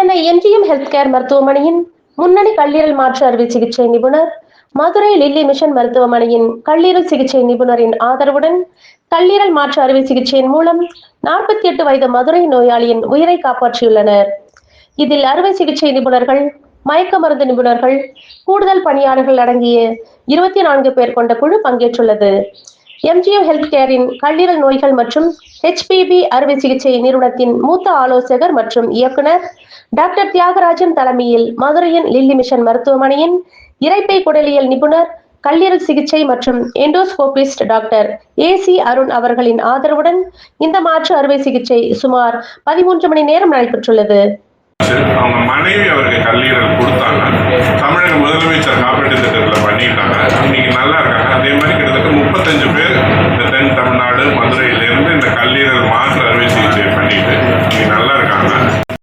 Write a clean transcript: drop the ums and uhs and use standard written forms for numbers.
Chennai MGM health care மருத்துவமனையின் முன்னணி கல்லீரல் மாற்று அறுவை சிகிச்சை நிபுணர், மதுரை லில்லி மிஷன் மருத்துவமனையின் கல்லீரல் சிகிச்சை நிபுணரின் ஆதரவுடன் கல்லீரல் மாற்று அறுவை சிகிச்சையின் மூலம் 48 வயது மதுரை நோயாளியின் உயிரை காப்பாற்றியுள்ளனர். இதில் அறுவை சிகிச்சை நிபுணர்கள், மயக்க மருந்து நிபுணர்கள், கூடுதல் பணியாளர்கள் அடங்கிய 24 பேர் கொண்ட குழு பங்கேற்றுள்ளது. எம்ஜிஎம் ஹெல்த் கேரின் கல்லீரல் நோய்கள் மற்றும் HPV அறுவை சிகிச்சை நிறுவனத்தின் மூத்த ஆலோசகர் மற்றும் இயக்குனர் டாக்டர் தியாகராஜன் தலைமையில் மதுரையின் லில்லி மிஷன் மருத்துவமனையின் இரைப்பை குடலியல் நிபுணர், கல்லீரல் சிகிச்சை மற்றும் எண்டோஸ்கோபிஸ்ட் டாக்டர் AC அருண் அவர்களின் ஆதரவுடன் இந்த மாற்று அறுவை சிகிச்சை சுமார் 13 மணி நேரம் நடைபெற்றுள்ளது. அவங்க மனைவி அவருக்கு கல்லீரல் கொடுத்தாங்க. தமிழக முதலமைச்சர் காப்பீட்டு திட்டத்தில் பண்ணிட்டாங்க. இன்னைக்கு நல்லா இருக்காங்க. அதே மாதிரி கிட்டத்தட்ட 35 பேர் இந்த தென் தமிழ்நாடு மதுரையில்